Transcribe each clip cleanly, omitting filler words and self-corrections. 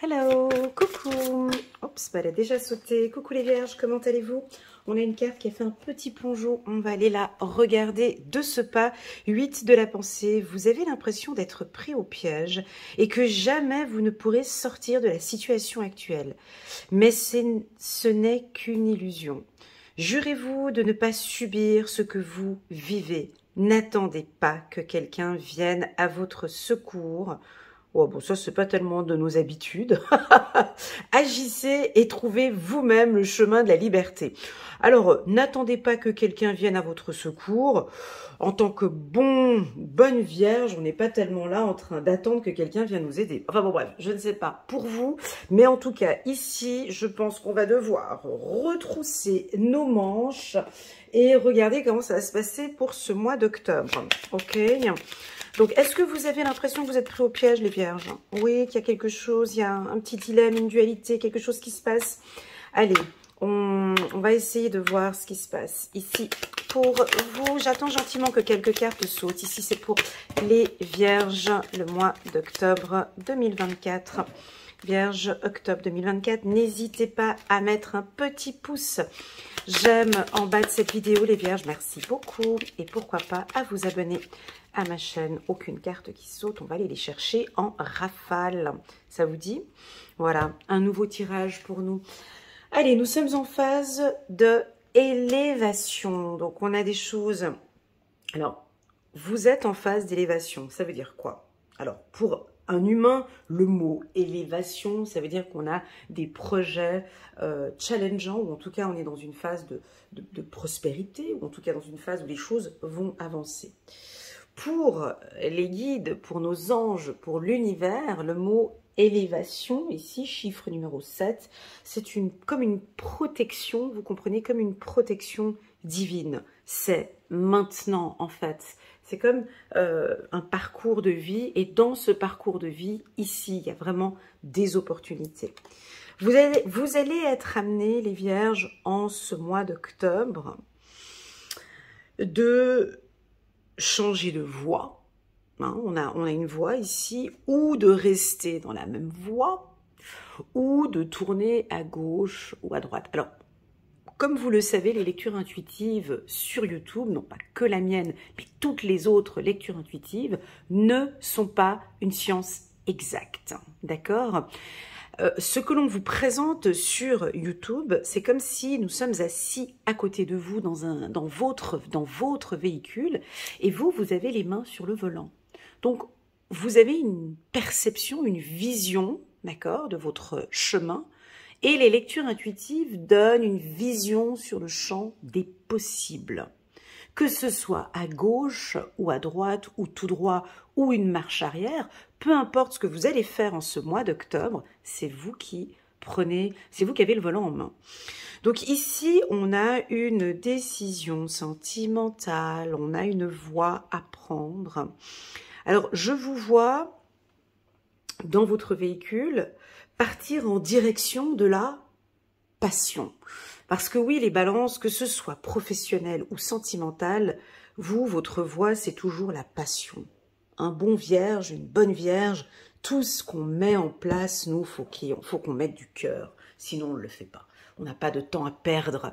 Hello, coucou. Oups, bah elle a déjà sauté. Coucou les vierges, comment allez-vous? On a une carte qui a fait un petit plongeon. On va aller la regarder de ce pas. 8 de la pensée. Vous avez l'impression d'être pris au piège et que jamais vous ne pourrez sortir de la situation actuelle. Mais ce n'est qu'une illusion. Jurez-vous de ne pas subir ce que vous vivez. N'attendez pas que quelqu'un vienne à votre secours. Oh, bon, ça, c'est pas tellement de nos habitudes. Agissez et trouvez vous-même le chemin de la liberté. Alors, n'attendez pas que quelqu'un vienne à votre secours. En tant que bonne vierge, on n'est pas tellement là en train d'attendre que quelqu'un vienne nous aider. Enfin bon, bref, je ne sais pas pour vous, mais en tout cas, ici, je pense qu'on va devoir retrousser nos manches et regarder comment ça va se passer pour ce mois d'octobre. Ok ? Donc, est-ce que vous avez l'impression que vous êtes pris au piège, les vierges? Oui, qu'il y a quelque chose, il y a un petit dilemme, une dualité, quelque chose qui se passe. Allez, on va essayer de voir ce qui se passe. Ici, pour vous, j'attends gentiment que quelques cartes sautent. Ici, c'est pour les vierges, le mois d'octobre 2024. Vierge, octobre 2024, n'hésitez pas à mettre un petit pouce j'aime en bas de cette vidéo, les vierges, merci beaucoup. Et pourquoi pas à vous abonner à ma chaîne. Aucune carte qui saute, on va aller les chercher en rafale. Ça vous dit? Voilà, un nouveau tirage pour nous. Allez, nous sommes en phase de élévation. Donc, on a des choses... Alors, vous êtes en phase d'élévation. Ça veut dire quoi? Alors, pour un humain, le mot élévation, ça veut dire qu'on a des projets challengeants, ou en tout cas, on est dans une phase de prospérité, ou en tout cas dans une phase où les choses vont avancer. Pour les guides, pour nos anges, pour l'univers, le mot élévation, ici, chiffre numéro 7, c'est comme une protection, vous comprenez, comme une protection divine. C'est maintenant, en fait. C'est comme un parcours de vie, et dans ce parcours de vie, ici, il y a vraiment des opportunités. Vous allez être amenés, les vierges, en ce mois d'octobre, de changer de voie, hein, on a une voie ici, ou de rester dans la même voie, ou de tourner à gauche ou à droite. Alors, comme vous le savez, les lectures intuitives sur YouTube, non pas que la mienne, mais toutes les autres lectures intuitives, ne sont pas une science exacte, d'accord ? Ce que l'on vous présente sur YouTube, c'est comme si nous sommes assis à côté de vous dans votre véhicule et vous avez les mains sur le volant. Donc, vous avez une perception, une vision, d'accord, de votre chemin et les lectures intuitives donnent une vision sur le champ des possibles. Que ce soit à gauche ou à droite ou tout droit ou une marche arrière, peu importe ce que vous allez faire en ce mois d'octobre, c'est vous qui avez le volant en main. Donc ici, on a une décision sentimentale, on a une voie à prendre. Alors, je vous vois dans votre véhicule partir en direction de la passion. Parce que oui, les balances, que ce soit professionnelles ou sentimentales, votre voie, c'est toujours la passion. Un bon vierge, une bonne vierge, tout ce qu'on met en place, nous, faut qu'on mette du cœur. Sinon, on ne le fait pas. On n'a pas de temps à perdre.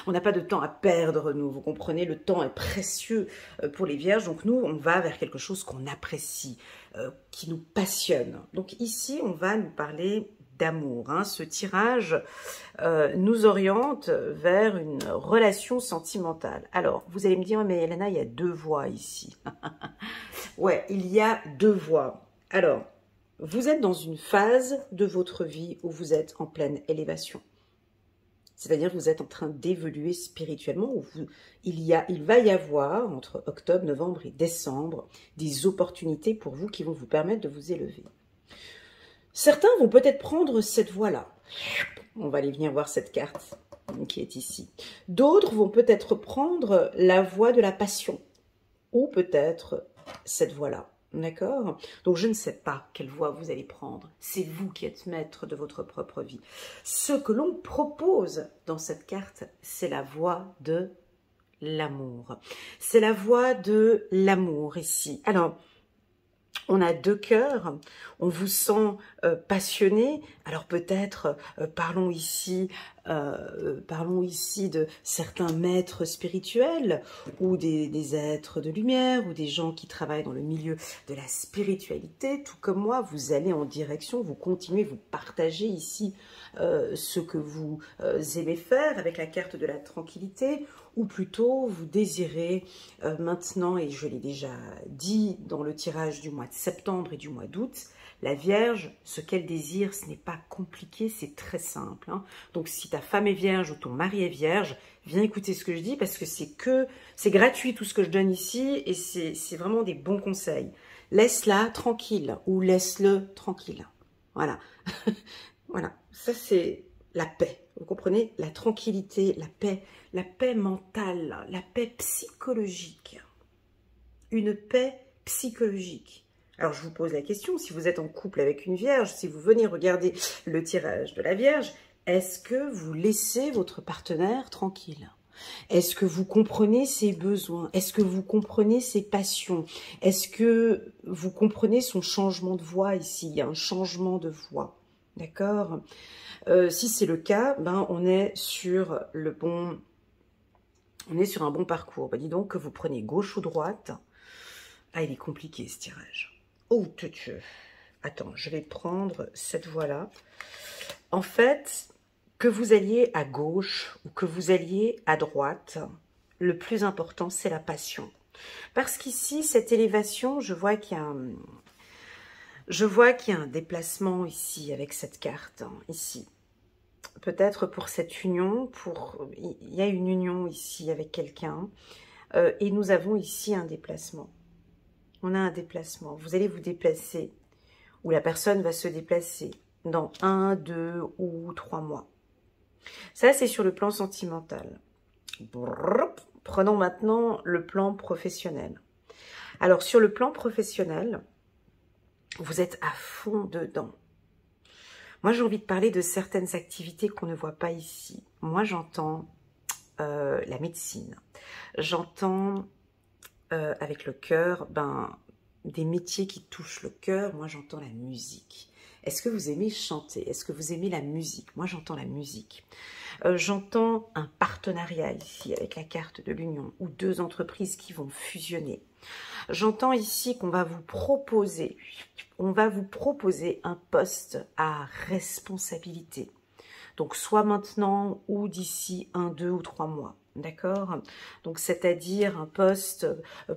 On n'a pas de temps à perdre, nous. Vous comprenez, le temps est précieux pour les vierges. Donc, nous, on va vers quelque chose qu'on apprécie, qui nous passionne. Donc, ici, on va nous parler d'amour. Hein. Ce tirage nous oriente vers une relation sentimentale. Alors, vous allez me dire, mais Elena, il y a deux voies ici. Ouais, il y a deux voies. Alors, vous êtes dans une phase de votre vie où vous êtes en pleine élévation. C'est-à-dire que vous êtes en train d'évoluer spirituellement. Il va y avoir, entre octobre, novembre et décembre, des opportunités pour vous qui vont vous permettre de vous élever. Certains vont peut-être prendre cette voie-là. On va aller venir voir cette carte qui est ici. D'autres vont peut-être prendre la voie de la passion. Ou peut-être cette voie-là. D'accord? Donc, je ne sais pas quelle voie vous allez prendre. C'est vous qui êtes maître de votre propre vie. Ce que l'on propose dans cette carte, c'est la voie de l'amour. C'est la voie de l'amour ici. Alors, On a 2 cœurs, on vous sent passionné. Alors peut-être parlons ici de certains maîtres spirituels ou des êtres de lumière ou des gens qui travaillent dans le milieu de la spiritualité. Tout comme moi, vous allez en direction, vous continuez, vous partagez ici ce que vous aimez faire avec la carte de la tranquillité, ou plutôt vous désirez maintenant, et je l'ai déjà dit dans le tirage du mois de septembre et du mois d'août, la Vierge, ce qu'elle désire, ce n'est pas compliqué, c'est très simple. Hein. Donc si ta femme est vierge ou ton mari est vierge, viens écouter ce que je dis parce que c'est gratuit tout ce que je donne ici et c'est vraiment des bons conseils. Laisse-la tranquille ou laisse-le tranquille. Voilà. Voilà, ça c'est la paix, vous comprenez? La tranquillité, la paix mentale, la paix psychologique. Une paix psychologique. Alors je vous pose la question, si vous êtes en couple avec une vierge, si vous venez regarder le tirage de la Vierge, est-ce que vous laissez votre partenaire tranquille? Est-ce que vous comprenez ses besoins? Est-ce que vous comprenez ses passions? Est-ce que vous comprenez son changement de voix ici? Il y a un changement de voix. D'accord. Si c'est le cas, ben on est sur un bon parcours. Ben, dis donc que vous prenez gauche ou droite. Ah, il est compliqué ce tirage. Oh, Dieu. Attends, je vais prendre cette voie-là. En fait, que vous alliez à gauche ou que vous alliez à droite, le plus important, c'est la passion. Parce qu'ici, cette élévation, je vois qu'il y a un déplacement ici avec cette carte, hein, ici. Peut-être pour cette union, il y a une union ici avec quelqu'un. Et nous avons ici un déplacement. On a un déplacement. Vous allez vous déplacer, ou la personne va se déplacer dans 1, 2 ou 3 mois. Ça, c'est sur le plan sentimental. Prenons maintenant le plan professionnel. Alors, sur le plan professionnel, vous êtes à fond dedans. Moi, j'ai envie de parler de certaines activités qu'on ne voit pas ici. Moi, j'entends la médecine. J'entends avec le cœur, des métiers qui touchent le cœur. Moi, j'entends la musique. Est-ce que vous aimez chanter? Est-ce que vous aimez la musique? Moi, j'entends la musique. J'entends un partenariat ici avec la carte de l'union ou 2 entreprises qui vont fusionner. J'entends ici qu'on va vous proposer, un poste à responsabilité. Donc, soit maintenant ou d'ici 1, 2 ou 3 mois. D'accord? Donc, c'est-à-dire un poste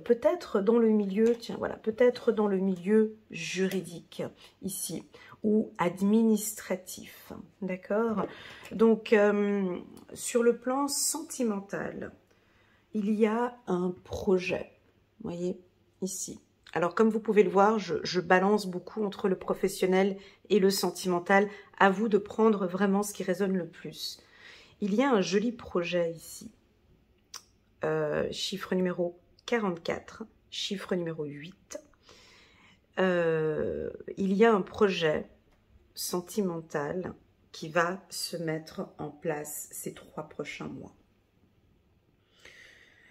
peut-être dans le milieu, tiens, voilà, peut-être dans le milieu juridique, ici, ou administratif. D'accord? Donc, sur le plan sentimental, il y a un projet. Vous voyez, ici. Alors, comme vous pouvez le voir, je balance beaucoup entre le professionnel et le sentimental. À vous de prendre vraiment ce qui résonne le plus. Il y a un joli projet ici. Chiffre numéro 44, chiffre numéro 8. Il y a un projet sentimental qui va se mettre en place ces 3 prochains mois.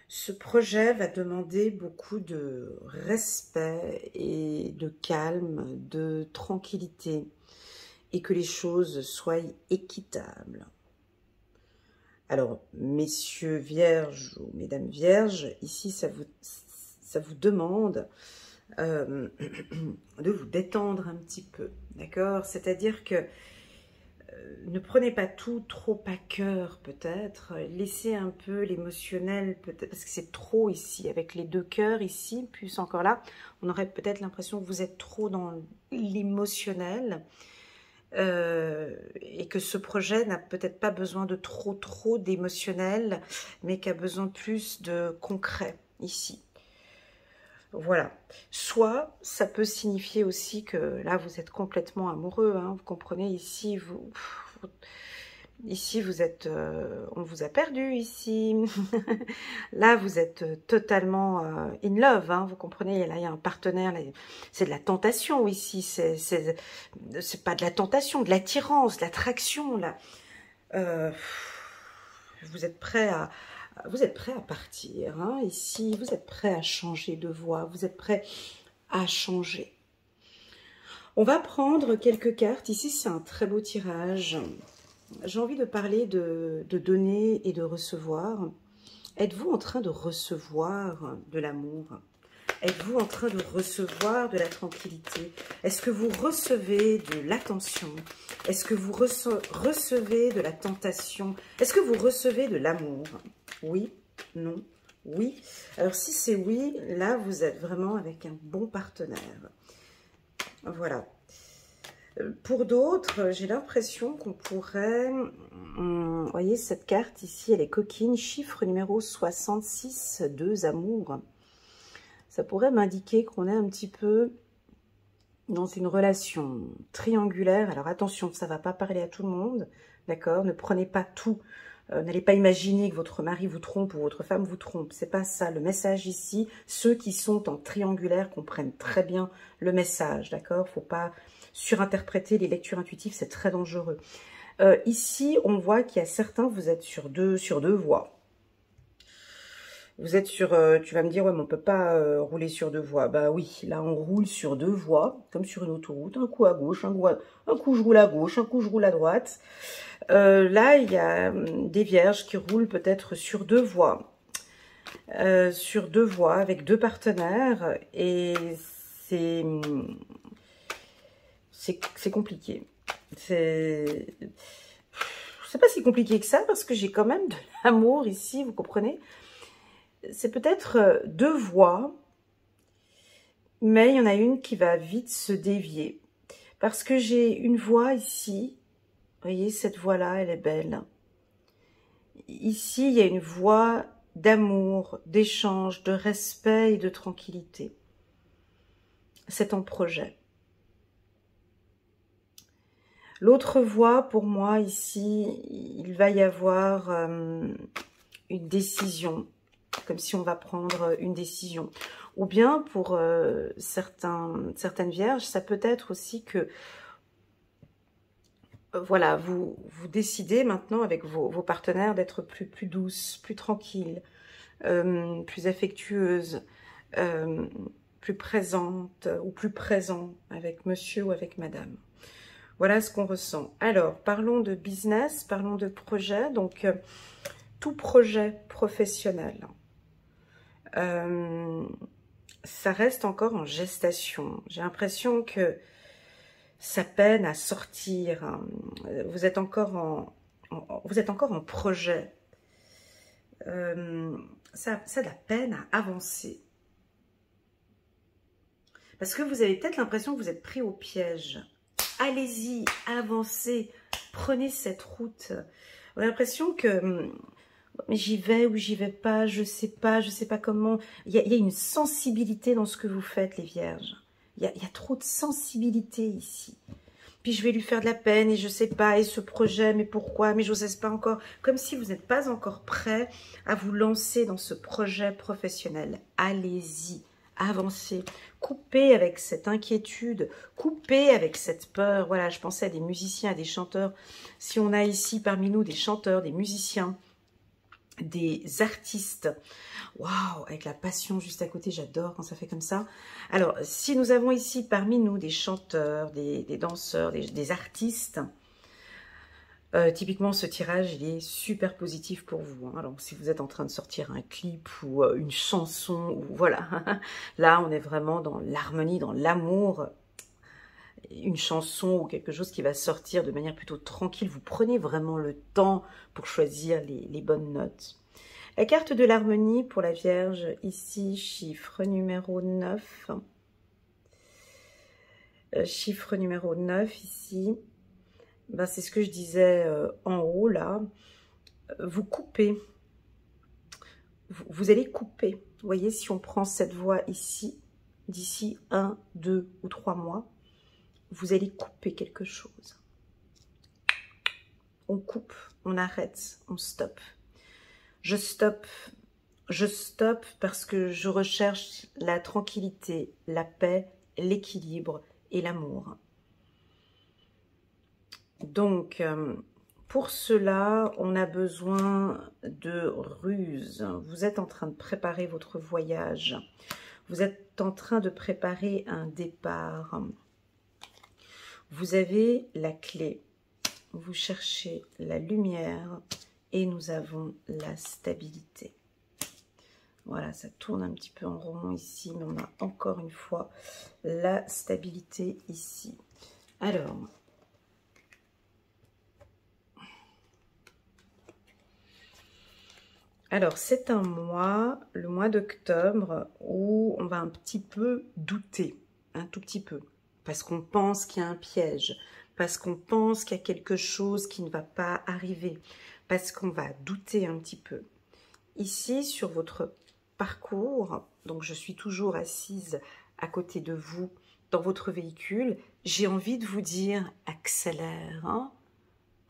Ce projet va demander beaucoup de respect et de calme, de tranquillité et que les choses soient équitables. Alors, messieurs vierges ou mesdames vierges, ici, ça vous demande de vous détendre un petit peu, d'accord? C'est-à-dire que ne prenez pas tout trop à cœur, peut-être. Laissez un peu l'émotionnel, peut-être, parce que c'est trop ici. Avec les 2 cœurs ici, plus encore là, on aurait peut-être l'impression que vous êtes trop dans l'émotionnel. Et que ce projet n'a peut-être pas besoin de trop d'émotionnel, mais qu'a besoin plus de concret ici. Voilà. Soit ça peut signifier aussi que là vous êtes complètement amoureux, hein, vous comprenez, ici vous êtes, on vous a perdu ici. Là vous êtes totalement in love, hein, vous comprenez, là il y a un partenaire, c'est de la tentation ici, c'est pas de la tentation, de l'attirance, de l'attraction là. Vous êtes prêt à partir, hein, ici, vous êtes prêt à changer de voie, vous êtes prêt à changer, On va prendre quelques cartes. Ici, c'est un très beau tirage. J'ai envie de parler de donner et de recevoir. Êtes-vous en train de recevoir de l'amour? Êtes-vous en train de recevoir de la tranquillité? Est-ce que vous recevez de l'attention? Est-ce que vous recevez de la tentation? Est-ce que vous recevez de l'amour? Oui? Non? Oui? Alors si c'est oui, là vous êtes vraiment avec un bon partenaire. Voilà. Pour d'autres, j'ai l'impression qu'on pourrait... Vous voyez, cette carte ici, elle est coquine. Chiffre numéro 66, 2 amours. Ça pourrait m'indiquer qu'on est un petit peu dans une relation triangulaire. Alors attention, ça ne va pas parler à tout le monde, d'accord? Ne prenez pas tout. N'allez pas imaginer que votre mari vous trompe ou votre femme vous trompe. C'est pas ça. Le message ici, ceux qui sont en triangulaire comprennent très bien le message, d'accord? Faut pas surinterpréter les lectures intuitives, c'est très dangereux. Ici, on voit qu'il y a certains, vous êtes sur deux voies. Vous êtes sur, tu vas me dire, ouais, mais on peut pas rouler sur 2 voies. Bah oui, là on roule sur 2 voies, comme sur une autoroute, un coup à gauche, un coup je roule à gauche, un coup je roule à droite. Là, il y a des vierges qui roulent peut-être sur 2 voies. Sur 2 voies, avec 2 partenaires, et c'est compliqué. C'est pas si compliqué que ça, parce que j'ai quand même de l'amour ici, vous comprenez? C'est peut-être 2 voies, mais il y en a une qui va vite se dévier. Parce que j'ai une voie ici, vous voyez, cette voie-là, elle est belle. Ici, il y a une voie d'amour, d'échange, de respect et de tranquillité. C'est en projet. L'autre voie, pour moi, ici, il va y avoir une décision, comme si on va prendre une décision. Ou bien, pour certaines vierges, ça peut être aussi que, voilà, vous décidez maintenant avec vos partenaires d'être plus douce, plus tranquille, plus affectueuse, plus présente ou plus présent avec monsieur ou avec madame. Voilà ce qu'on ressent. Alors, parlons de business, parlons de projet. Donc, tout projet professionnel, ça reste encore en gestation. J'ai l'impression que ça peine à sortir. Vous êtes encore en projet. Ça a de la peine à avancer. Parce que vous avez peut-être l'impression que vous êtes pris au piège. Allez-y, avancez, prenez cette route. On a l'impression que j'y vais ou j'y vais pas, je sais pas comment. Il y a une sensibilité dans ce que vous faites, les vierges. Il y a trop de sensibilité ici. Puis je vais lui faire de la peine et je sais pas, et ce projet, mais pourquoi, mais j'ose pas encore. Comme si vous n'êtes pas encore prêt à vous lancer dans ce projet professionnel. Allez-y, avancez. Coupez avec cette inquiétude, coupez avec cette peur. Voilà, je pensais à des musiciens, à des chanteurs. Si on a ici parmi nous des chanteurs, des musiciens, des artistes, waouh, avec la passion juste à côté, j'adore quand ça fait comme ça. Alors, si nous avons ici parmi nous des chanteurs, des danseurs, des artistes, typiquement ce tirage, il est super positif pour vous. Hein. Alors, si vous êtes en train de sortir un clip ou une chanson, ou voilà, là, on est vraiment dans l'harmonie, dans l'amour. Une chanson ou quelque chose qui va sortir de manière plutôt tranquille. Vous prenez vraiment le temps pour choisir les bonnes notes. La carte de l'harmonie pour la Vierge, ici, chiffre numéro 9. Chiffre numéro 9, ici. Ben, c'est ce que je disais en haut, là. Vous coupez. Vous allez couper. Vous voyez, si on prend cette voie ici, d'ici 1, 2 ou 3 mois, vous allez couper quelque chose. On coupe, on arrête, on stoppe. Je stoppe parce que je recherche la tranquillité, la paix, l'équilibre et l'amour. Donc, pour cela, on a besoin de ruse. Vous êtes en train de préparer votre voyage. Vous êtes en train de préparer un départ. Vous avez la clé, vous cherchez la lumière et nous avons la stabilité. Voilà, ça tourne un petit peu en rond ici, mais on a encore une fois la stabilité ici. Alors c'est un mois, le mois d'octobre, où on va un petit peu douter, un tout petit peu, parce qu'on pense qu'il y a un piège, parce qu'on pense qu'il y a quelque chose qui ne va pas arriver, parce qu'on va douter un petit peu. Ici, sur votre parcours, donc je suis toujours assise à côté de vous dans votre véhicule, j'ai envie de vous dire accélère. Hein.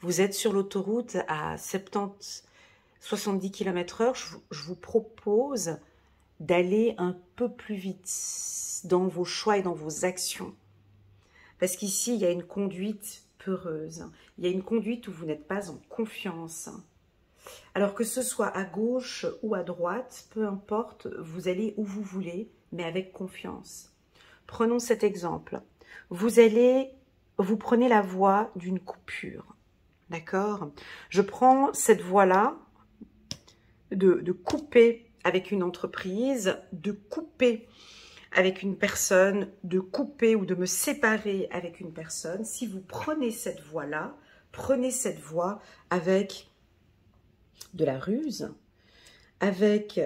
Vous êtes sur l'autoroute à 70 km/h, je vous propose d'aller un peu plus vite dans vos choix et dans vos actions. Parce qu'ici, il y a une conduite peureuse, il y a une conduite où vous n'êtes pas en confiance. Alors que ce soit à gauche ou à droite, peu importe, vous allez où vous voulez, mais avec confiance. Prenons cet exemple. Vous prenez la voie d'une coupure, d'accord? Je prends cette voie-là de couper avec une entreprise, de couper avec une personne, de couper ou de me séparer avec une personne. Si vous prenez cette voie-là, prenez cette voie avec de la ruse, avec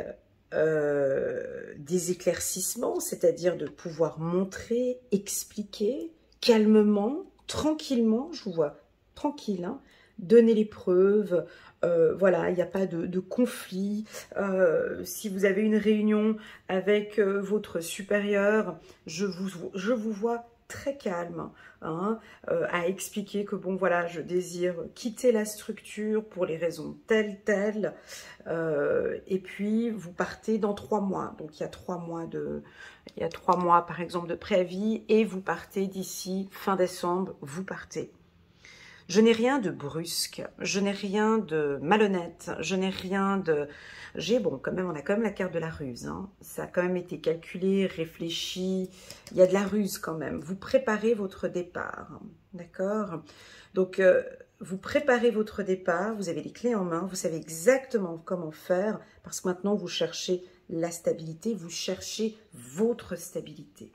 des éclaircissements, c'est-à-dire de pouvoir montrer, expliquer calmement, tranquillement, je vous vois tranquille, hein, donner les preuves, voilà, il n'y a pas de conflit. Si vous avez une réunion avec votre supérieur, je vous vois très calme, hein, à expliquer que bon voilà, je désire quitter la structure pour les raisons telles, et puis vous partez dans 3 mois, donc il y a 3 mois par exemple de préavis, et vous partez d'ici fin décembre, vous partez. Je n'ai rien de brusque, je n'ai rien de malhonnête, je n'ai rien de... Bon, quand même, on a quand même la carte de la ruse, hein. Ça a quand même été calculé, réfléchi, il y a de la ruse quand même. Vous préparez votre départ, hein, d'accord? Donc, vous préparez votre départ, vous avez les clés en main, vous savez exactement comment faire, parce que maintenant, vous cherchez la stabilité, vous cherchez votre stabilité.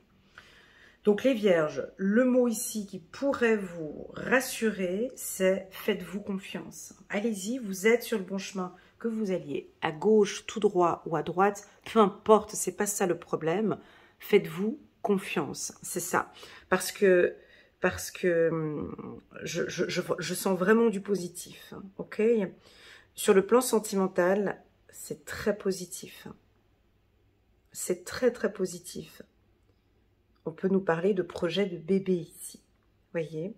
Donc les vierges, le mot ici qui pourrait vous rassurer, c'est faites-vous confiance. Allez-y, vous êtes sur le bon chemin, que vous alliez à gauche, tout droit ou à droite, peu importe, c'est pas ça le problème. Faites-vous confiance, c'est ça. Parce que je sens vraiment du positif, hein, ok? Sur le plan sentimental, c'est très positif. C'est très très positif. On peut nous parler de projet de bébé ici, voyez.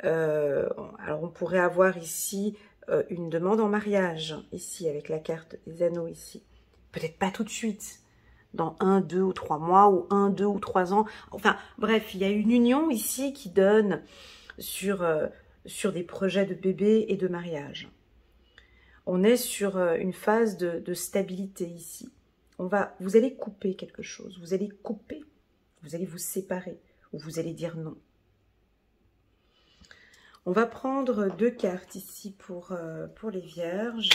Alors on pourrait avoir ici une demande en mariage, ici avec la carte des anneaux ici. Peut-être pas tout de suite, dans 1, 2 ou 3 mois, ou 1, 2 ou 3 ans. Enfin bref, il y a une union ici qui donne sur des projets de bébé et de mariage. On est sur une phase de stabilité ici. Vous allez couper quelque chose, vous allez couper. Vous allez vous séparer ou vous allez dire non. On va prendre 2 cartes ici pour les vierges.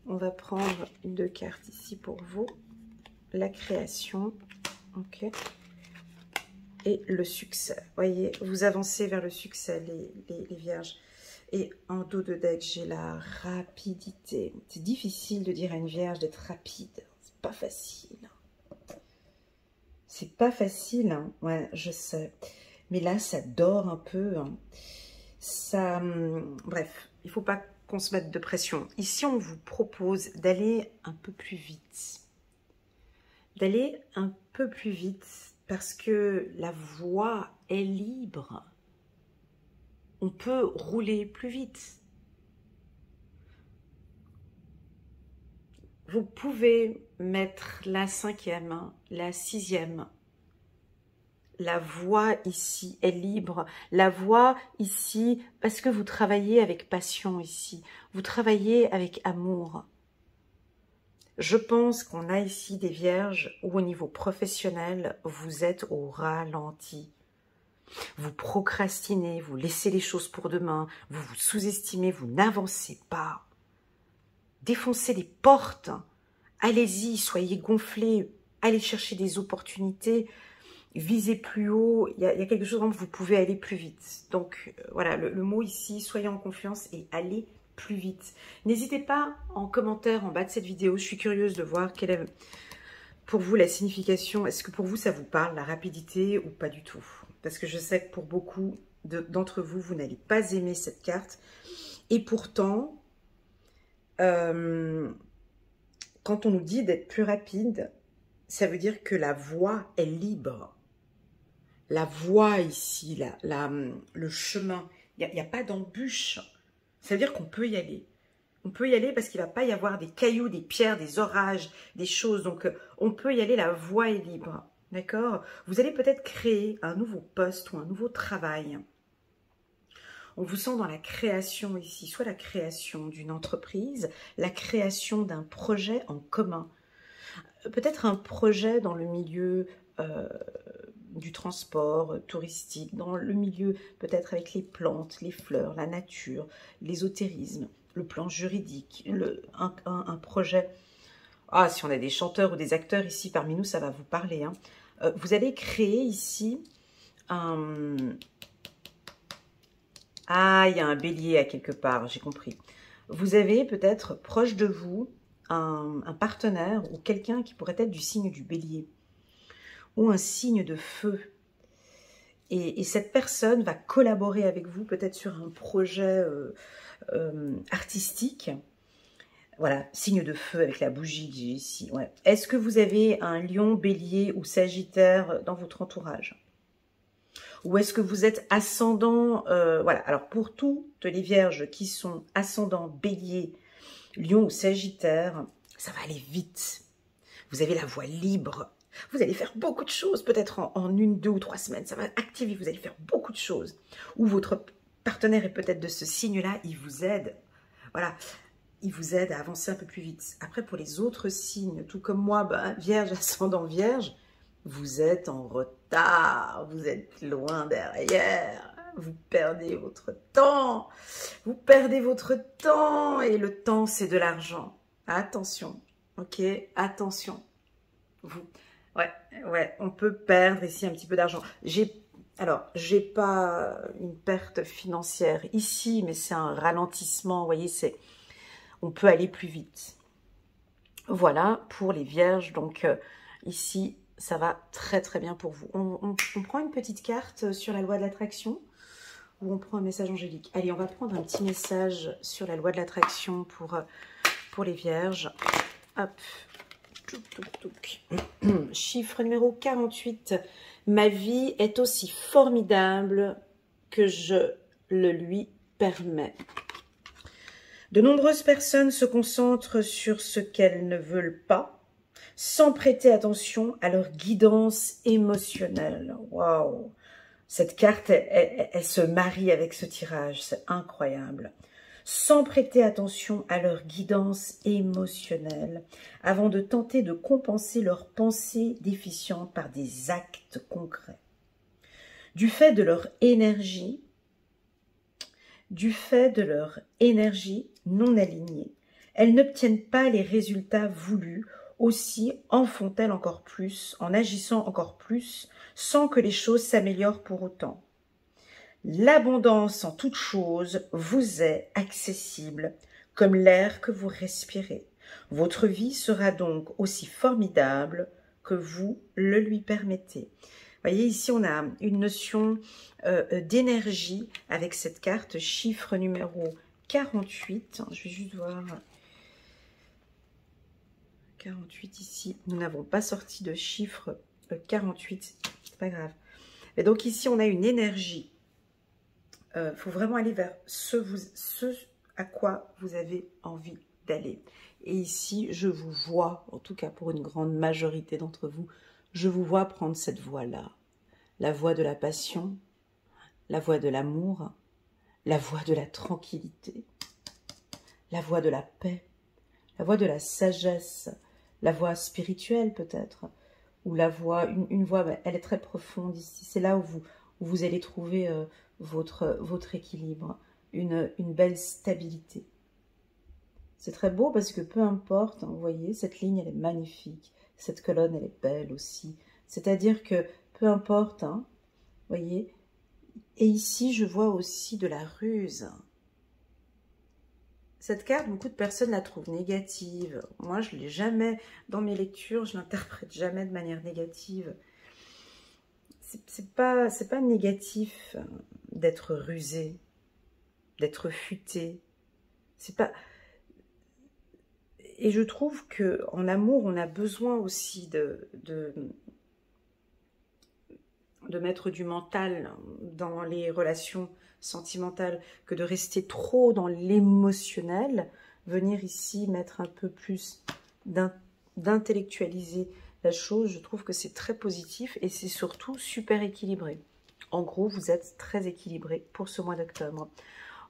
On va prendre 2 cartes ici pour vous. La création. Ok. Et le succès. Voyez, vous avancez vers le succès, les vierges. Et en dos de deck, j'ai la rapidité. C'est difficile de dire à une vierge d'être rapide. C'est pas facile. C'est pas facile, hein. Ouais, je sais. Mais là, ça dort un peu. Hein. Ça, bref, il faut pas qu'on se mette de pression. Ici, on vous propose d'aller un peu plus vite. D'aller un peu plus vite parce que la voie est libre. On peut rouler plus vite. Vous pouvez mettre la 5e, la 6e. La voie ici est libre. La voie ici, parce que vous travaillez avec passion ici. Vous travaillez avec amour. Je pense qu'on a ici des vierges où au niveau professionnel, vous êtes au ralenti. Vous procrastinez, vous laissez les choses pour demain, vous vous sous-estimez, vous n'avancez pas. Défoncez les portes, allez-y, soyez gonflés, allez chercher des opportunités, visez plus haut, il y a quelque chose où vous pouvez aller plus vite. Donc voilà, le mot ici, soyez en confiance et allez plus vite. N'hésitez pas en commentaire en bas de cette vidéo, je suis curieuse de voir quelle est pour vous la signification. Est-ce que pour vous ça vous parle, la rapidité ou pas du tout? Parce que je sais que pour beaucoup d'entre vous, vous n'allez pas aimer cette carte. Et pourtant, quand on nous dit d'être plus rapide, ça veut dire que la voie est libre. La voie ici, le chemin, il n'y a pas d'embûche. Ça veut dire qu'on peut y aller. On peut y aller parce qu'il ne va pas y avoir des cailloux, des pierres, des orages, des choses. Donc, on peut y aller, la voie est libre. D'accord? Vous allez peut-être créer un nouveau poste ou un nouveau travail. On vous sent dans la création ici, soit la création d'une entreprise, la création d'un projet en commun. Peut-être un projet dans le milieu du transport touristique, dans le milieu peut-être avec les plantes, les fleurs, la nature, l'ésotérisme, le plan juridique, un projet. Ah, si on a des chanteurs ou des acteurs ici parmi nous, ça va vous parler. Hein. Vous allez créer ici un... Ah, il y a un bélier à quelque part, j'ai compris. Vous avez peut-être proche de vous un partenaire ou quelqu'un qui pourrait être du signe du bélier ou un signe de feu. Et cette personne va collaborer avec vous peut-être sur un projet artistique. Voilà, signe de feu avec la bougie que j'ai ici. Ouais. Est-ce que vous avez un lion, bélier ou sagittaire dans votre entourage? Ou est-ce que vous êtes ascendant voilà, alors pour toutes les vierges qui sont ascendant, bélier, lion ou sagittaire, ça va aller vite. Vous avez la voie libre. Vous allez faire beaucoup de choses, peut-être en 1, 2 ou 3 semaines. Ça va activer, vous allez faire beaucoup de choses. Ou votre partenaire est peut-être de ce signe-là, il vous aide. Voilà, il vous aide à avancer un peu plus vite. Après, pour les autres signes, tout comme moi, ben, vierge, ascendant vierge, vous êtes en retard, vous êtes loin derrière, vous perdez votre temps. Vous perdez votre temps et le temps, c'est de l'argent. Attention, ok? Attention. Ouais, on peut perdre ici un petit peu d'argent. Alors, j'ai pas une perte financière ici, mais c'est un ralentissement. Vous voyez, on peut aller plus vite. Voilà pour les vierges. Donc, ici, ça va très très bien pour vous. On prend une petite carte sur la loi de l'attraction ou on prend un message angélique. Allez, on va prendre un petit message sur la loi de l'attraction pour les vierges. Hop. Chiffre numéro 48. Ma vie est aussi formidable que je le lui permets. De nombreuses personnes se concentrent sur ce qu'elles ne veulent pas, sans prêter attention à leur guidance émotionnelle. Waouh! Cette carte, elle se marie avec ce tirage, c'est incroyable. Sans prêter attention à leur guidance émotionnelle, avant de tenter de compenser leurs pensées déficientes par des actes concrets. Du fait de leur énergie non alignée, elles n'obtiennent pas les résultats voulus, aussi en font-elles encore plus, en agissant encore plus, sans que les choses s'améliorent pour autant. L'abondance en toute chose vous est accessible comme l'air que vous respirez. Votre vie sera donc aussi formidable que vous le lui permettez. Vous voyez, ici, on a une notion d'énergie avec cette carte, chiffre numéro 48. Je vais juste voir. 48 ici. Nous n'avons pas sorti de chiffre 48. C'est pas grave. Et donc ici, on a une énergie. Faut vraiment aller vers ce à quoi vous avez envie d'aller. Et ici, je vous vois, en tout cas pour une grande majorité d'entre vous, je vous vois prendre cette voie-là. La voie de la passion, la voie de l'amour, la voie de la tranquillité, la voie de la paix, la voie de la sagesse, la voie spirituelle peut-être, ou la voie, une voie, elle est très profonde ici. C'est là où vous allez trouver votre équilibre, une belle stabilité. C'est très beau parce que peu importe, hein, vous voyez, cette ligne, elle est magnifique. Cette colonne, elle est belle aussi. C'est-à-dire que peu importe, hein, vous voyez. Et ici, je vois aussi de la ruse. Cette carte, beaucoup de personnes la trouvent négative. Moi, je ne l'ai jamais, dans mes lectures, je l'interprète jamais de manière négative. C'est pas négatif d'être rusé, d'être futé. C'est pas... Et je trouve que en amour, on a besoin aussi de mettre du mental dans les relations sentimentales, que de rester trop dans l'émotionnel. Venir ici mettre un peu plus d'intellectualiser la chose, je trouve que c'est très positif et c'est surtout super équilibré. En gros, vous êtes très équilibré pour ce mois d'octobre.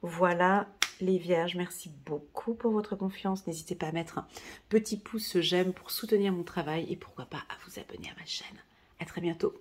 Voilà les vierges, merci beaucoup pour votre confiance. N'hésitez pas à mettre un petit pouce j'aime pour soutenir mon travail et pourquoi pas à vous abonner à ma chaîne. À très bientôt.